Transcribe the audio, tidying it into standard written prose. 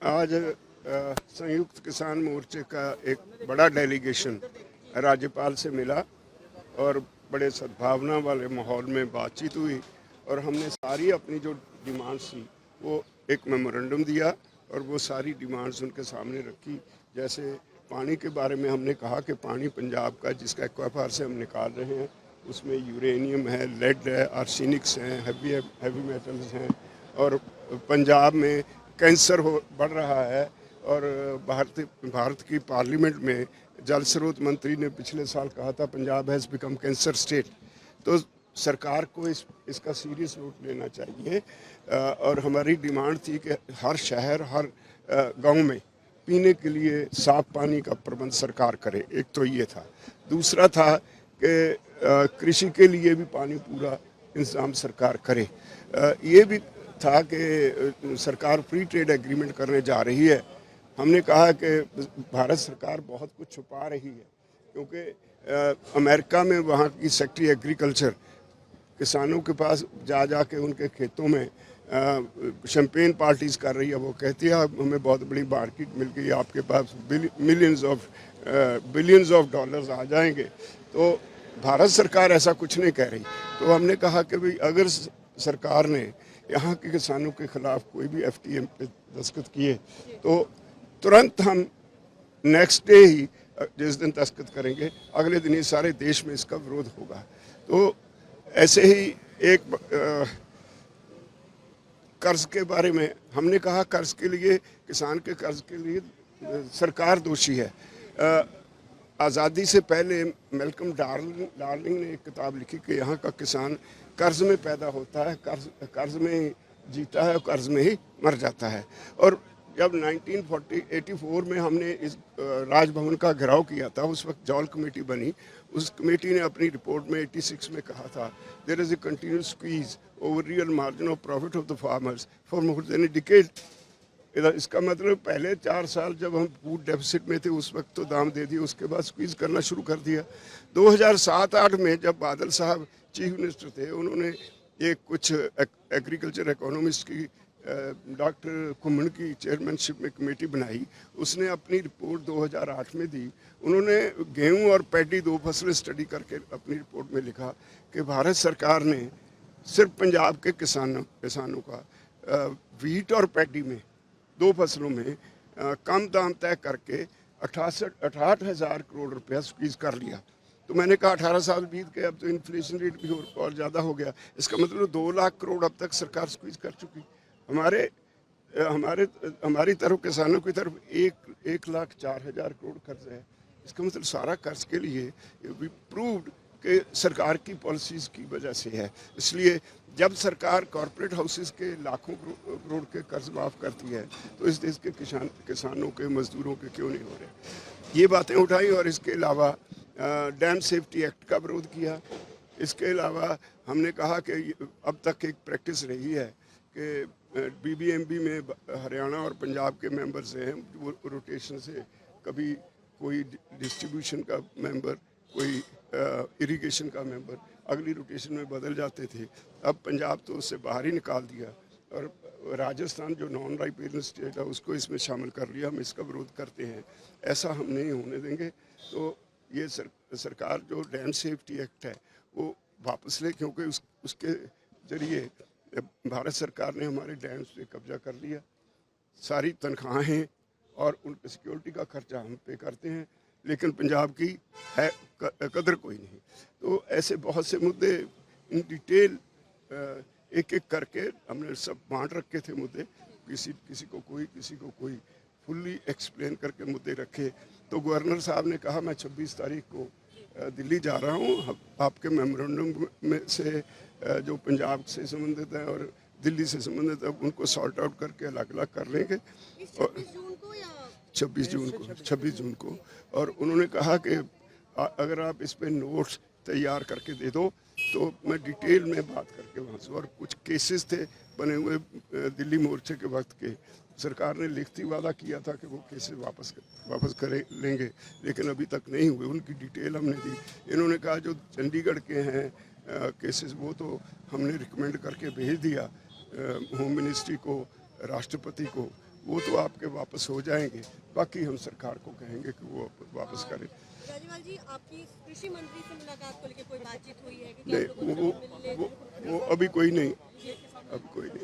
आज संयुक्त किसान मोर्चे का एक बड़ा डेलीगेशन राज्यपाल से मिला और बड़े सद्भावना वाले माहौल में बातचीत हुई और हमने सारी अपनी जो डिमांड्स थी वो एक मेमोरेंडम दिया और वो सारी डिमांड्स उनके सामने रखी। जैसे पानी के बारे में हमने कहा कि पानी पंजाब का जिसका एक्वाफायर से हम निकाल रहे हैं उसमें यूरेनियम है, लेड है, आर्सेनिक्स हैं, हैवी मेटल्स हैं और पंजाब में कैंसर बढ़ रहा है। और भारत की पार्लियामेंट में जल स्रोत मंत्री ने पिछले साल कहा था Punjab has become cancer state. तो सरकार को इसका सीरियस रूट लेना चाहिए। और हमारी डिमांड थी कि हर शहर, हर गांव में पीने के लिए साफ पानी का प्रबंध सरकार करे। एक तो ये था। दूसरा था कि कृषि के लिए भी पानी पूरा इंतजाम सरकार करे। ये भी था कि सरकार फ्री ट्रेड एग्रीमेंट करने जा रही है। हमने कहा कि भारत सरकार बहुत कुछ छुपा रही है क्योंकि अमेरिका में वहाँ की सेक्रेटरी एग्रीकल्चर किसानों के पास जा के उनके खेतों में शैंपेन पार्टीज कर रही है। वो कहती है हमें बहुत बड़ी मार्केट मिल गई, आपके पास बिलियंस ऑफ डॉलर्स आ जाएंगे। तो भारत सरकार ऐसा कुछ नहीं कह रही। तो हमने कहा कि भाई अगर सरकार ने यहाँ के किसानों के खिलाफ कोई भी FTA पे दस्तखत किए तो तुरंत हम नेक्स्ट डे ही जिस दिन दस्तखत करेंगे अगले दिन ही सारे देश में इसका विरोध होगा। तो ऐसे ही एक कर्ज के बारे में हमने कहा कर्ज के लिए, किसान के कर्ज के लिए सरकार दोषी है। आज़ादी से पहले मैल्कम डार्लिंग ने एक किताब लिखी कि यहाँ का किसान कर्ज में पैदा होता है, कर्ज में जीता है और कर्ज में ही मर जाता है। और जब 1984 में हमने इस राजभवन का घेराव किया था, उस वक्त जॉल कमेटी बनी। उस कमेटी ने अपनी रिपोर्ट में 86 में कहा था there is a continuous squeeze over real margin of profit of the farmers for more than a decade. इसका मतलब पहले 4 साल जब हम फूड डेफिसिट में थे उस वक्त तो दाम दे दिए, उसके बाद स्क्वीज करना शुरू कर दिया। 2007-8 में जब बादल साहब चीफ मिनिस्टर थे उन्होंने एक कुछ एग्रीकल्चर इकोनॉमिस्ट की डॉक्टर कुम्मन की चेयरमैनशिप में कमेटी बनाई। उसने अपनी रिपोर्ट 2008 में दी। उन्होंने गेहूं और पैडी 2 फसलें स्टडी करके अपनी रिपोर्ट में लिखा कि भारत सरकार ने सिर्फ पंजाब के किसानों का वीट और पैडी में 2 फसलों में कम दाम तय करके 68,000 करोड़ रुपया स्क्वीज कर लिया। तो मैंने कहा 18 साल बीत गए, अब तो इन्फ्लेशन रेट भी और ज़्यादा हो गया। इसका मतलब 2 लाख करोड़ अब तक सरकार स्क्वीज कर चुकी। हमारी तरफ किसानों की तरफ 1,04,000 करोड़ कर्ज है। इसका मतलब सारा कर्ज के लिए भी प्रूव्ड कि सरकार की पॉलिसीज़ की वजह से है। इसलिए जब सरकार कॉरपोरेट हाउसेस के लाखों करोड़ के कर्ज माफ़ करती है तो इस देश के किसानों के, मजदूरों के क्यों नहीं हो रहे। ये बातें उठाई। और इसके अलावा डैम सेफ्टी एक्ट का विरोध किया। इसके अलावा हमने कहा कि अब तक एक प्रैक्टिस रही है कि BBMB में हरियाणा और पंजाब के मेंबर्स हैं, वो रोटेशन से कभी कोई डिस्ट्रीब्यूशन का मेंबर, कोई इरिगेशन का मेंबर अगली रोटेशन में बदल जाते थे। अब पंजाब तो उससे बाहर ही निकाल दिया और राजस्थान जो नॉन राइपेरियन स्टेट है उसको इसमें शामिल कर लिया। हम इसका विरोध करते हैं, ऐसा हम नहीं होने देंगे। तो ये सरकार जो डैम सेफ्टी एक्ट है वो वापस ले, क्योंकि उसके ज़रिए भारत सरकार ने हमारे डैम्स पे कब्जा कर लिया। सारी तनख्वाहें और उनकी सिक्योरिटी का खर्चा हम पे करते हैं, लेकिन पंजाब की है कदर कोई नहीं। तो ऐसे बहुत से मुद्दे इन डिटेल एक एक करके हमने सब बांट रखे थे मुद्दे। किसी को कोई फुल्ली एक्सप्लेन करके मुद्दे रखे। तो गवर्नर साहब ने कहा मैं 26 तारीख को दिल्ली जा रहा हूँ, आपके मेमोरेंडम में से जो पंजाब से संबंधित है और दिल्ली से संबंधित है उनको सॉर्ट आउट करके अलग अलग कर लेंगे। 26 जून को। और उन्होंने कहा कि अगर आप इस पे नोट्स तैयार करके दे दो तो मैं डिटेल में बात करके वहाँ से, और कुछ केसेस थे बने हुए दिल्ली मोर्चे के वक्त के, सरकार ने लिखती वादा किया था कि वो केसेस वापस करे लेंगे, लेकिन अभी तक नहीं हुए। उनकी डिटेल हमने दी। इन्होंने कहा जो चंडीगढ़ के हैं केसेस वो तो हमने रिकमेंड करके भेज दिया होम मिनिस्ट्री को, राष्ट्रपति को, वो तो आपके वापस हो जाएंगे। बाकी हम सरकार को कहेंगे कि वो वापस करें। राजपाल जी, आपकी कृषि मंत्री से मुलाकात को लेकर कोई बातचीत हुई है कि आप नहीं, लोग उनसे मिलने? वो अभी कोई नहीं, अभी कोई नहीं।